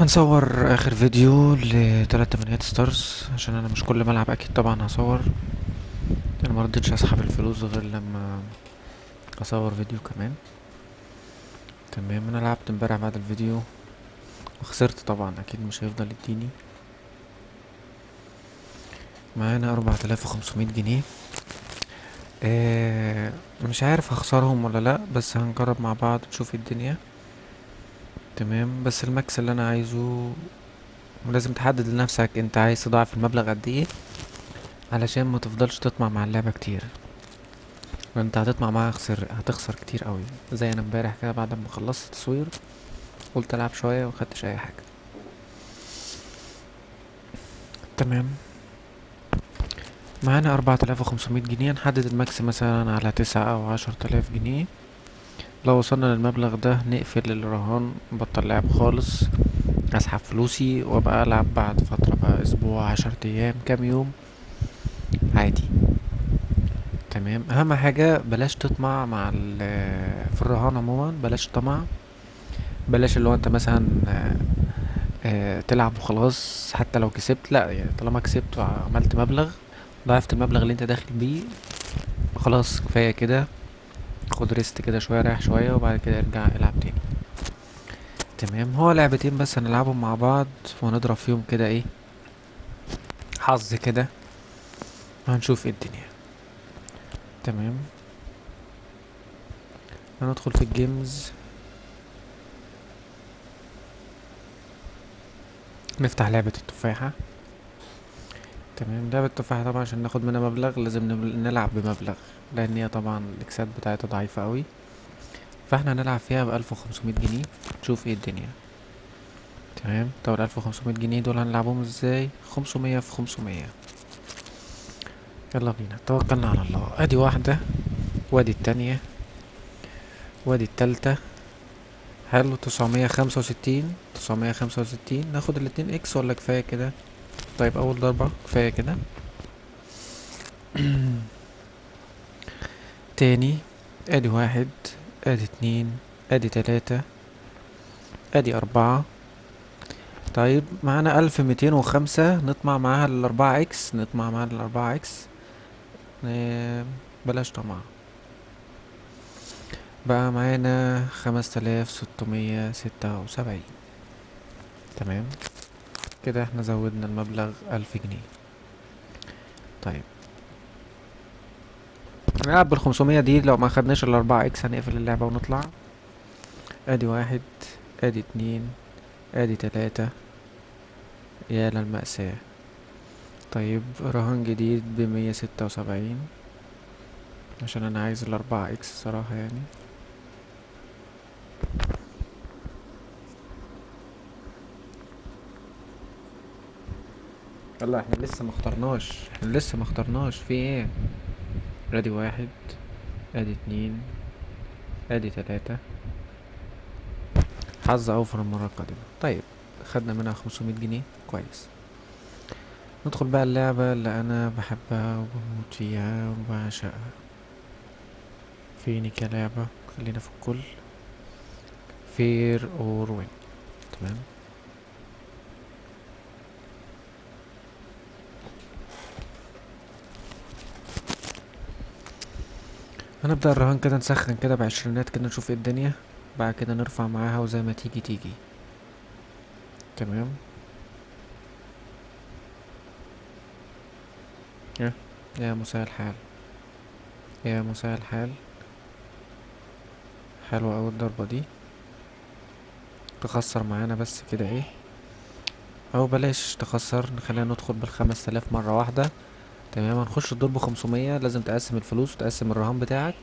هنصور اخر فيديو لتلات تمانيات ستارز عشان انا مش كل ما العب اكيد طبعا هصور. انا مرضتش اسحب الفلوس غير لما اصور فيديو كمان. تمام، انا لعبت امبارح بعد الفيديو وخسرت طبعا، اكيد مش هيفضل يديني. معانا 4500 جنيه. مش عارف هخسرهم ولا لا، بس هنجرب مع بعض نشوف الدنيا. تمام، بس الماكس اللي انا عايزه لازم تحدد لنفسك انت عايز تضاعف المبلغ قد ايه علشان ما تفضلش تطمع مع اللعبة كتير. انت هتطمع معاها هتخسر كتير قوي. زي انا امبارح كده بعد ما خلصت تصوير قلت العب شويه ومخدتش اي حاجه. تمام، معانا 4500 جنيه. نحدد الماكس مثلا على 9 أو 10 تلاف جنيه. لو وصلنا للمبلغ ده نقفل الرهان، نبطل لعب خالص، اسحب فلوسي وابقى العب بعد فتره بقى، اسبوع، 10 ايام، كام يوم عادي. تمام، اهم حاجه بلاش تطمع في الرهان عموما. بلاش طمع، بلاش اللي هو انت مثلا تلعب وخلاص حتى لو كسبت. لا يعني طالما كسبت وعملت مبلغ، ضاعفت المبلغ اللي انت داخل بيه، خلاص كفاية كده. خد ريست كده شوية، ريح شوية، وبعد كده ارجع العب تاني. تمام، هو لعبتين بس هنلعبهم مع بعض ونضرب فيهم كده ايه، حظ كده، وهنشوف ايه الدنيا. تمام، هندخل في الجيمز، نفتح لعبة التفاحة. تمام، لعبة التفاحة طبعا عشان ناخد منها مبلغ لازم نلعب بمبلغ، لان هي طبعا الاكسات بتاعتها ضعيفة قوي. فاحنا هنلعب فيها ب1500 جنيه، نشوف ايه الدنيا. تمام، طب 1500 جنيه دول هنلعبهم ازاي؟ 500 في 500. يلا بينا، توكلنا على الله. ادي واحدة، وادي التانية، وادي التالتة. حلو، 965. ناخد الاتنين اكس ولا كفاية كده؟ طيب اول ضربة كفاية كده. تاني، ادي واحد، ادي اتنين، ادي تلاتة، ادي اربعة. طيب معانا 1205، نطمع معاها الاربعة اكس، نطمع معاها الاربعة اكس. بلاش طمع. بقى معانا 5676. تمام، كده احنا زودنا المبلغ 1000 جنيه. طيب هنلعب بال500 دي، لو ما خدناش الاربعة اكس هنقفل اللعبة ونطلع. ادي واحد، ادي اتنين، ادي تلاتة. يا للمأساة. طيب رهان جديد ب176، عشان انا عايز الاربعة اكس صراحة يعني. يلا، احنا لسه ما اخترناش في ايه. ادي واحد، ادي اتنين، ادي تلاتة. حظ اوفر المرة القادمة. طيب خدنا منها 500 جنيه، كويس. ندخل بقى اللعبة اللي انا بحبها وبموت فيها وبعشقها. فيني كلعبة، خلينا في الكل. فير اور وين. تمام، هنبدأ الرهان كده، نسخن كده بعشرينات كده، نشوف ايه الدنيا. بعد كده نرفع معاها وزي ما تيجي تيجي. تمام، يا يا مساء الحال، يا مساء الحال. حلوة اوي الضربة دي، تخسر معانا بس كده ايه، او بلاش تخسر، نخلينا ندخل بال5000 مرة واحدة. تمام، هنخش الدور ب500. لازم تقسم الفلوس وتقسم الرهان بتاعك.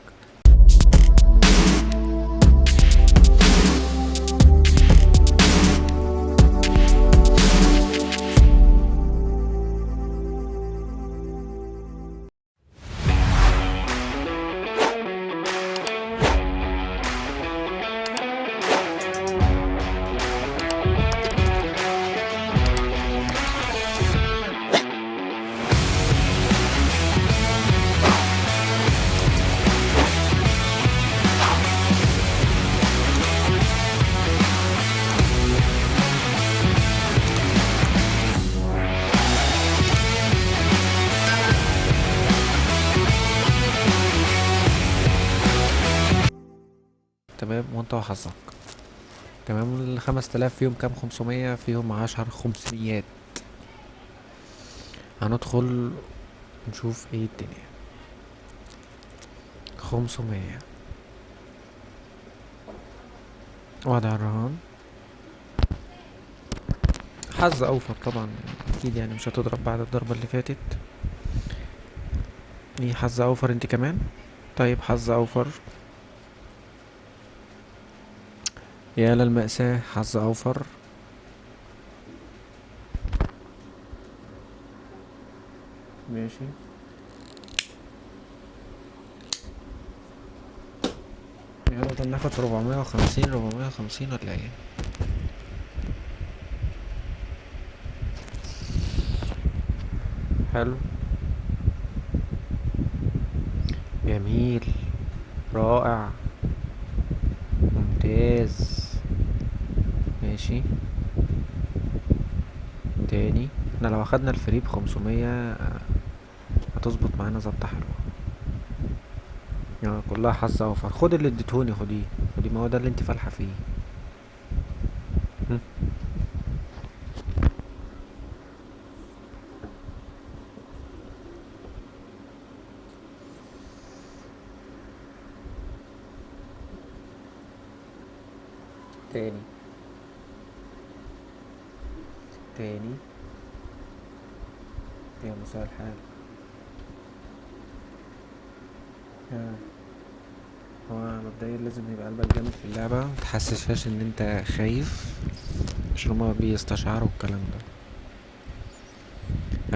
وانت وحظك. تمام. ال5000 فيهم كام؟ 500، فيهم 10 500. هندخل نشوف ايه الدنيا. 500 وضع الرهان. حظ اوفر طبعا، اكيد يعني مش هتضرب بعد الضربة اللي فاتت. ايه حظ اوفر انت كمان؟ طيب حظ اوفر. يا للمأساة، حظ اوفر. ماشي. يلا ناخد 450 450 ولا ايه؟ حلو. جميل. رائع. ممتاز. ماشي. تاني. احنا لو اخدنا الفري ب500 هتظبط معانا ظبطة حلوة. يعني كلها حظ اوفر. خد اللي اديتهوني، خديه. خدي، ما هو ده اللي انت فالحة فيه. هم. تاني. تاني. يا مساء الحال. ها. هو مبدئيا لازم يبقى قلبك جامد في اللعبة، متحسسهاش ان انت خايف، عشان هما بيستشعروا الكلام ده.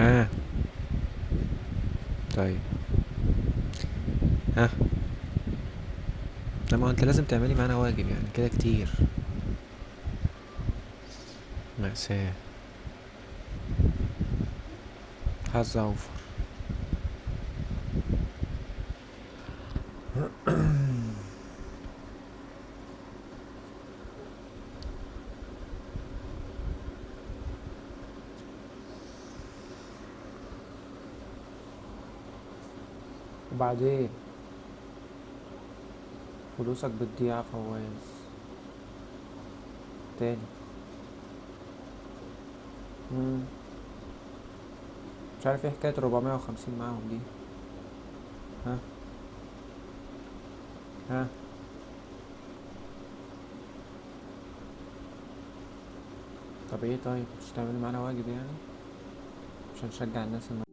ها. طيب. ها. لما انت لازم تعملي معانا واجب، يعني كده كتير. مأساة. حظ اوفر. وبعدين فلوسك بتضيع يا فواز. تاني. مم. مش عارف ايه حكاية 450 معاهم دي. ها. ها. طب ايه؟ طيب مش تعملي معانا واجب يعني، عشان نشجع الناس هما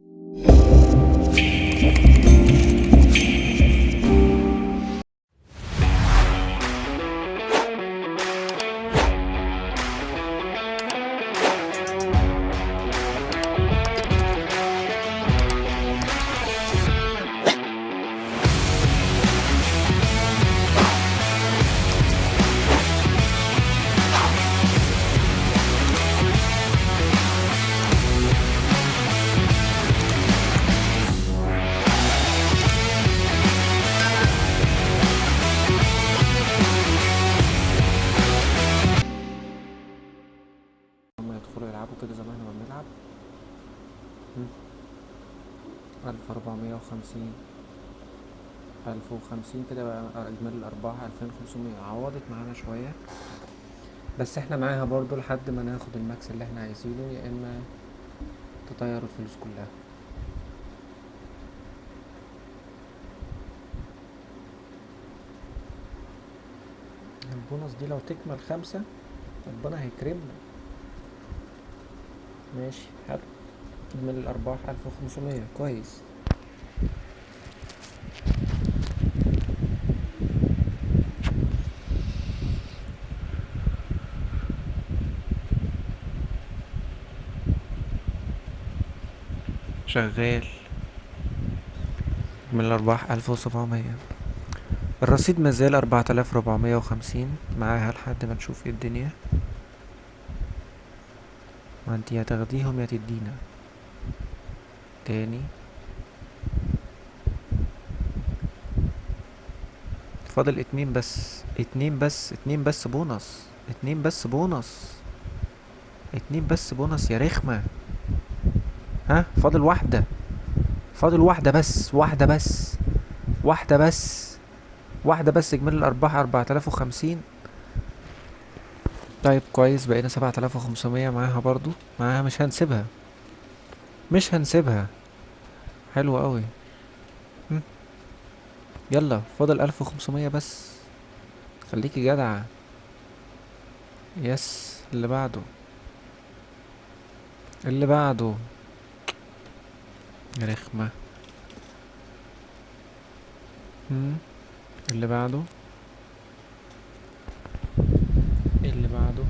يدخلوا يلعبوا كده زي ما احنا ما بنلعب. 1450، 1050 كده بقى اجمالي الارباح 2500. عوضت معانا شوية، بس احنا معاها برضو لحد ما ناخد الماكس اللي احنا عايزينه، يا اما تطير الفلوس كلها. البونص دي لو تكمل 5 ربنا هيكرمنا. ماشي حلو. اجمالي الارباح 1500 كويس. شغال. من الأرباح 1700. الرصيد مازال 4450 معاها لحد ما نشوف ايه الدنيا. ما انتي يا تاخديهم يا تدينا. تاني. فاضل اتنين بس، اتنين بس، اتنين بس بونص، اتنين بس بونص، اتنين بس بونص يا رخمة. ها، فاضل واحدة. فاضل واحدة بس، واحدة بس، واحدة بس. واحدة بس اجمالي الارباح 4050. طيب كويس، بقينا 7500 معاها برضو. معاها، مش هنسيبها، مش هنسيبها. حلو قوي. هم، يلا فاضل 1500 بس. خليكي جدعة. يس، اللي بعده، اللي بعده. يا رخمة. هم، اللي بعده، اللي بعده.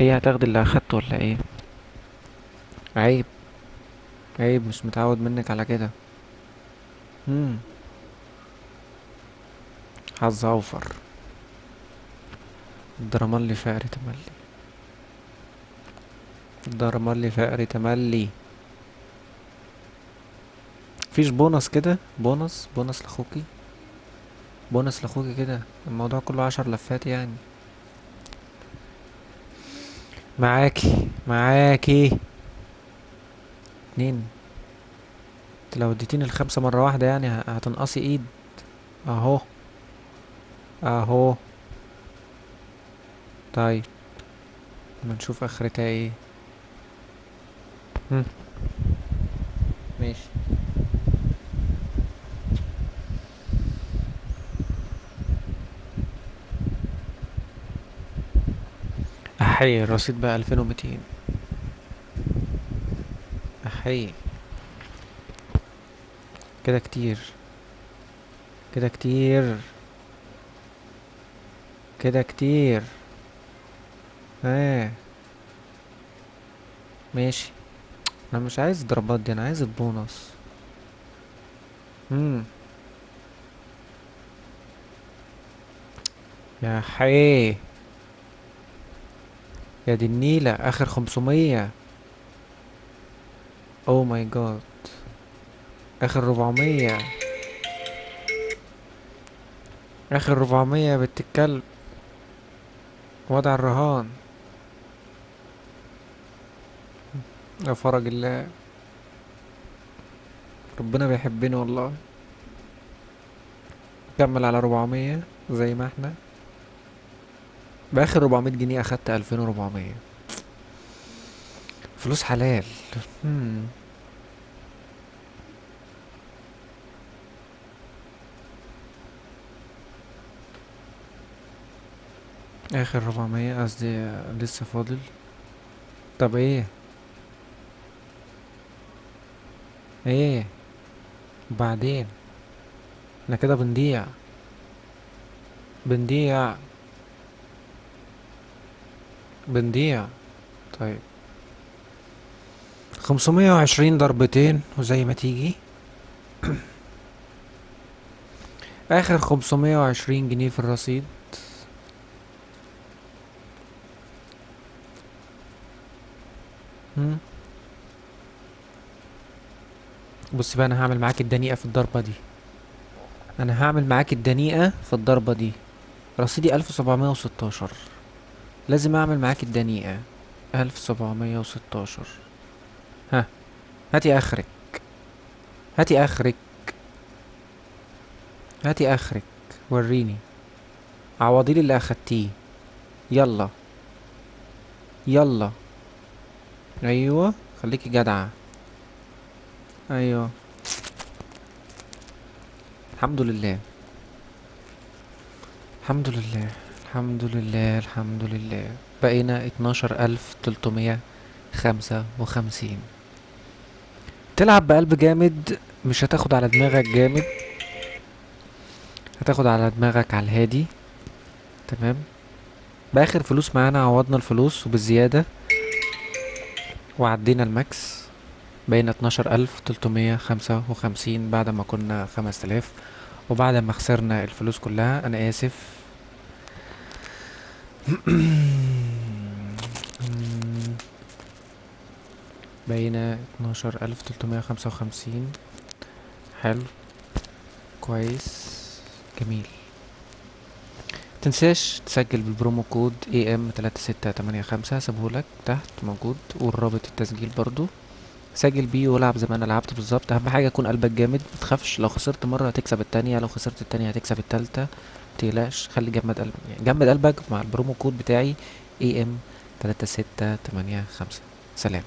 ايه، هتاخدي اللي اخدته ولا ايه؟ عيب، عيب، مش متعود منك على كده. هم، حظ اوفر. ضرملي فقري تملي، ضرملي فقري تملي. مفيش بونص كده؟ بونص، بونص لاخوكي، بونص لاخوكي كده. الموضوع كله 10 لفات يعني. معاكي، معاكي. 2. انت لو اديتيني الخمسة مرة واحدة يعني هتنقصي ايد. اهو، اهو. طيب، ما نشوف اخرتها ايه. هم. ماشي. احي، الرصيد بقى 2200. احي. كده كتير، كده كتير، كده كتير. اه، ماشي. انا مش عايز الضربات دي، انا عايز البونص. امم يا حي، يا دي النيلة، اخر 500. او ماي جاد، اخر 400، اخر 400 يا بنت الكلب. وضع الرهان. يا فرج الله، ربنا بيحبني والله. كمل على 400 زي ما احنا. باخر 400 جنيه اخدت 2400. فلوس حلال. هم. اخر 400 قصدي، لسه فاضل. طب ايه؟ ايه وبعدين؟ احنا كده بنضيع، بنضيع، بنضيع. طيب، 520 ضربتين وزي ما تيجي. اخر 520 جنيه في الرصيد. هم. بص بقى، انا هعمل معاك الدنيئة في الضربة دي. انا هعمل معاك الدنيئة في الضربة دي. رصيدي 1716. لازم اعمل معاك الدنيئة. 1716. ها، هاتي اخرك، هاتي اخرك، هاتي اخرك. وريني، عوضيلي اللي اخدتيه. يلا، يلا. ايوه، خليكي جدعة. ايوه. الحمد لله، الحمد لله، الحمد لله، الحمد لله. بقينا 12355. تلعب بقلب جامد، مش هتاخد على دماغك جامد. هتاخد على دماغك على الهادي. تمام. باخر فلوس معانا عوضنا الفلوس وبالزيادة، وعدينا الماكس. بقينا 12355 بعد ما كنا 5000. وبعد ما خسرنا الفلوس كلها، انا اسف. بقينا 12355. حلو، كويس، جميل. تنساش تسجل بالبرومو كود AM3685 هسيبهولك تحت موجود، والرابط التسجيل برضو. سجل بيه والعب زي ما انا لعبت بالظبط. اهم حاجه يكون قلبك جامد، متخافش لو خسرت مره هتكسب التانية، لو خسرت التانية هتكسب التالتة. متقلقش، خلي جمد قلبك، يعني جمد قلبك مع البرومو كود بتاعي AM3685. سلام.